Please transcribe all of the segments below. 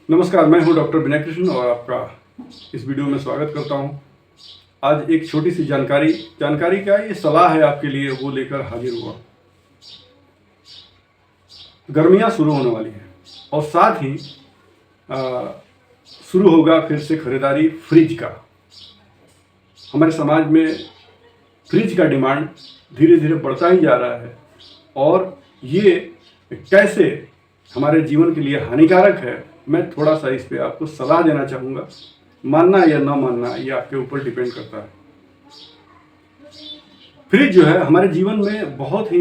नमस्कार, मैं हूं डॉक्टर विनय कृष्ण और आपका इस वीडियो में स्वागत करता हूं। आज एक छोटी सी जानकारी क्या ये सलाह है आपके लिए, वो लेकर हाजिर हुआ। गर्मियां शुरू होने वाली हैं और साथ ही शुरू होगा फिर से खरीदारी फ्रिज का। हमारे समाज में फ्रिज का डिमांड धीरे धीरे बढ़ता ही जा रहा है और ये कैसे हमारे जीवन के लिए हानिकारक है, मैं थोड़ा सा इस पे आपको सलाह देना चाहूँगा। मानना या ना मानना ये आपके ऊपर डिपेंड करता है। फ्रिज जो है हमारे जीवन में बहुत ही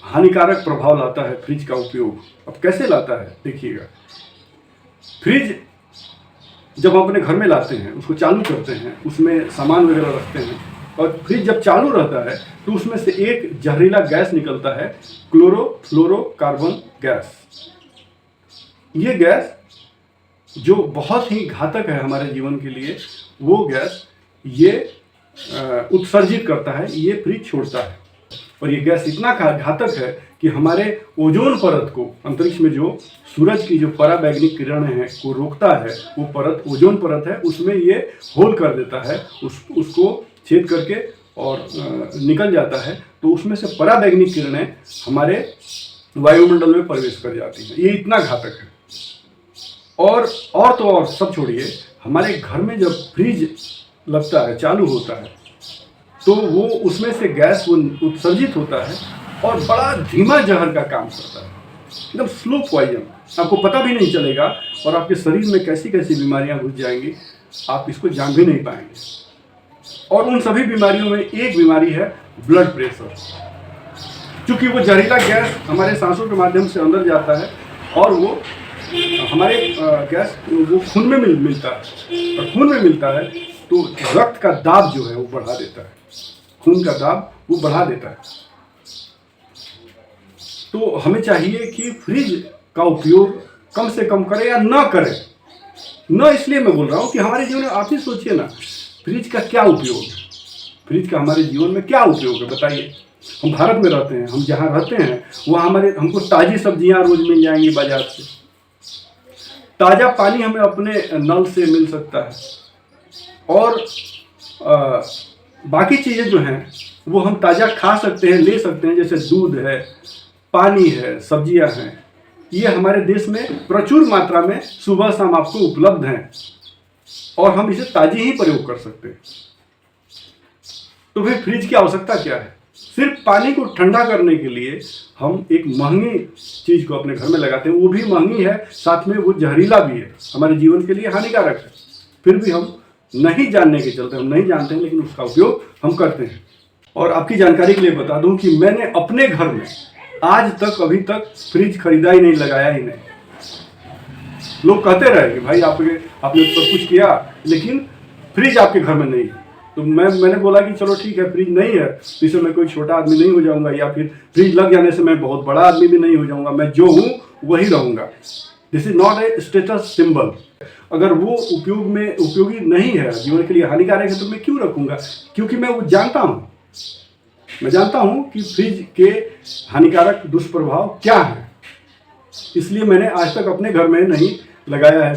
हानिकारक प्रभाव लाता है। फ्रिज का उपयोग अब कैसे लाता है देखिएगा। फ्रिज जब हम अपने घर में लाते हैं, उसको चालू करते हैं, उसमें सामान वगैरह रखते हैं और फ्रिज जब चालू रहता है तो उसमें से एक जहरीला गैस निकलता है, क्लोरोफ्लोरोकार्बन गैस। ये गैस जो बहुत ही घातक है हमारे जीवन के लिए, वो गैस ये उत्सर्जित करता है, ये फ्रिज छोड़ता है। और ये गैस इतना घातक है कि हमारे ओजोन परत को, अंतरिक्ष में जो सूरज की जो पराबैंगनी किरणें हैं को रोकता है, वो परत ओजोन परत है, उसमें ये होल कर देता है, उसको छेद करके और निकल जाता है। तो उसमें से पराबैंगनी किरणें हमारे वायुमंडल में प्रवेश कर जाती हैं। ये इतना घातक है। और तो और सब छोड़िए, हमारे घर में जब फ्रिज लगता है, चालू होता है, तो वो उसमें से गैस वो उत्सर्जित होता है और बड़ा धीमा जहर का काम करता है, एकदम स्लो पॉइजन। आपको पता भी नहीं चलेगा और आपके शरीर में कैसी कैसी बीमारियां घुस जाएंगी, आप इसको जान भी नहीं पाएंगे। और उन सभी बीमारियों में एक बीमारी है ब्लड प्रेशर। क्योंकि वो जहरीला गैस हमारे सांसों के माध्यम से अंदर जाता है और वो हमारे गैस वो खून में मिलता है और खून में मिलता है तो रक्त का दाब जो है वो बढ़ा देता है, खून का दाब वो बढ़ा देता है। तो हमें चाहिए कि फ्रिज का उपयोग कम से कम करें या ना करें। न इसलिए मैं बोल रहा हूँ कि हमारे जीवन में, आप ही सोचिए ना, फ्रिज का क्या उपयोग है, फ्रिज का हमारे जीवन में क्या उपयोग है बताइए। हम भारत में रहते हैं, हम जहाँ रहते हैं वहाँ हमको ताज़ी सब्जियाँ रोज मिल जाएंगी बाजार से, ताज़ा पानी हमें अपने नल से मिल सकता है और बाकी चीज़ें जो हैं वो हम ताज़ा खा सकते हैं, ले सकते हैं, जैसे दूध है, पानी है, सब्जियां हैं। ये हमारे देश में प्रचुर मात्रा में सुबह शाम आपको उपलब्ध हैं और हम इसे ताज़ी ही प्रयोग कर सकते हैं। तो फिर फ्रिज की आवश्यकता क्या है? सिर्फ पानी को ठंडा करने के लिए हम एक महंगी चीज़ को अपने घर में लगाते हैं, वो भी महंगी है, साथ में वो जहरीला भी है, हमारे जीवन के लिए हानिकारक है। फिर भी हम नहीं जानने के चलते, हम नहीं जानते हैं, लेकिन उसका उपयोग हम करते हैं। और आपकी जानकारी के लिए बता दूं कि मैंने अपने घर में आज तक अभी तक फ्रिज खरीदा ही नहीं, लगाया ही नहीं। लोग कहते रहे कि भाई आपने सब कुछ किया लेकिन फ्रिज आपके घर में नहीं है। तो मैंने बोला कि चलो ठीक है, फ्रिज नहीं है तो इससे मैं कोई छोटा आदमी नहीं हो जाऊंगा, या फिर फ्रिज लग जाने से मैं बहुत बड़ा आदमी भी नहीं हो जाऊंगा, मैं जो हूँ वही रहूंगा। This is not a status symbol. अगर वो उपयोगी नहीं है, जीवन के लिए हानिकारक है, तो मैं क्यों रखूंगा? क्योंकि मैं वो जानता हूँ कि फ्रिज के हानिकारक दुष्प्रभाव क्या है। इसलिए मैंने आज तक अपने घर में नहीं लगाया है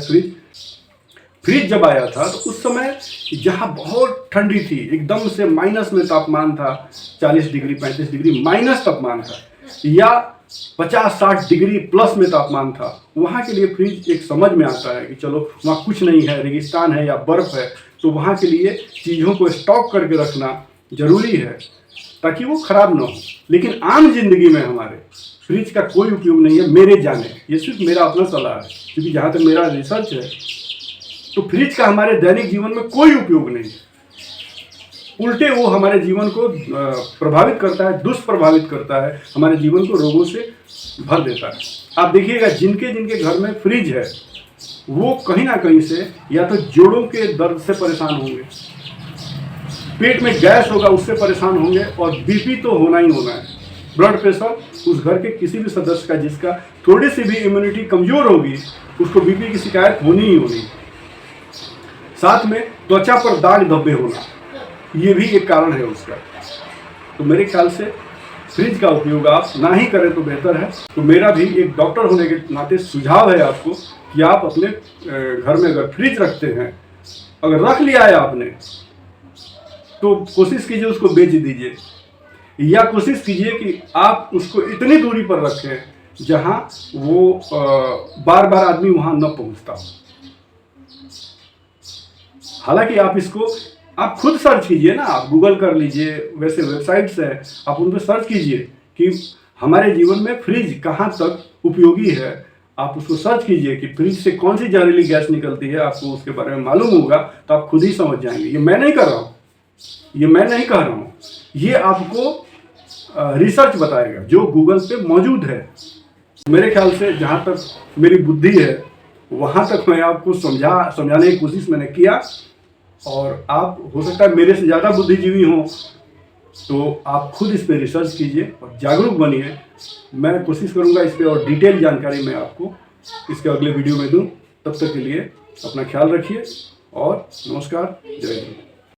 फ्रिज जब आया था तो उस समय जहाँ बहुत ठंडी थी, एकदम से माइनस में तापमान था, 40 डिग्री 35 डिग्री माइनस तापमान था, या 50-60 डिग्री प्लस में तापमान था, वहाँ के लिए फ्रिज एक समझ में आता है कि चलो वहाँ कुछ नहीं है, रेगिस्तान है या बर्फ़ है, तो वहाँ के लिए चीज़ों को स्टॉक करके रखना ज़रूरी है ताकि वो ख़राब ना हो। लेकिन आम जिंदगी में हमारे फ्रिज का कोई उपयोग नहीं है मेरे जाने। ये सिर्फ मेरा अपना सलाह है, क्योंकि जहाँ तक मेरा रिसर्च है तो फ्रिज का हमारे दैनिक जीवन में कोई उपयोग नहीं है। उल्टे वो हमारे जीवन को प्रभावित करता है, दुष्प्रभावित करता है, हमारे जीवन को रोगों से भर देता है। आप देखिएगा, जिनके घर में फ्रिज है वो कहीं ना कहीं से या तो जोड़ों के दर्द से परेशान होंगे, पेट में गैस होगा उससे परेशान होंगे, और बीपी तो होना ही होना है, ब्लड प्रेशर। उस घर के किसी भी सदस्य का जिसका थोड़ी सी भी इम्यूनिटी कमजोर होगी उसको बीपी की शिकायत होनी ही होनी। साथ में त्वचा पर दाग धब्बे होना, ये भी एक कारण है उसका। तो मेरे ख्याल से फ्रिज का उपयोग आप ना ही करें तो बेहतर है। तो मेरा भी एक डॉक्टर होने के नाते सुझाव है आपको कि आप अपने घर में अगर फ्रिज रखते हैं, अगर रख लिया है आपने, तो कोशिश कीजिए उसको बेच दीजिए, या कोशिश कीजिए कि आप उसको इतनी दूरी पर रखें जहां वो बार बार आदमी वहां न पहुंचता हो। हालांकि आप खुद सर्च कीजिए ना, आप गूगल कर लीजिए, वैसे वेबसाइट्स हैं, आप उन पर सर्च कीजिए कि हमारे जीवन में फ्रिज कहाँ तक उपयोगी है। आप उसको सर्च कीजिए कि फ्रिज से कौन सी जहरीली गैस निकलती है, आपको उसके बारे में मालूम होगा, तो आप खुद ही समझ जाएंगे। ये मैं नहीं कर रहा हूँ, ये मैं नहीं कह रहा हूँ, ये आपको रिसर्च बताएगा जो गूगल पे मौजूद है। मेरे ख्याल से जहाँ तक मेरी बुद्धि है वहाँ तक मैं आपको समझाने की कोशिश मैंने किया, और आप हो सकता है मेरे से ज़्यादा बुद्धिजीवी हों, तो आप खुद इस पर रिसर्च कीजिए और जागरूक बनिए। मैं कोशिश करूंगा इस पर और डिटेल जानकारी मैं आपको इसके अगले वीडियो में दूं। तब तक के लिए अपना ख्याल रखिए और नमस्कार, जय हिंद।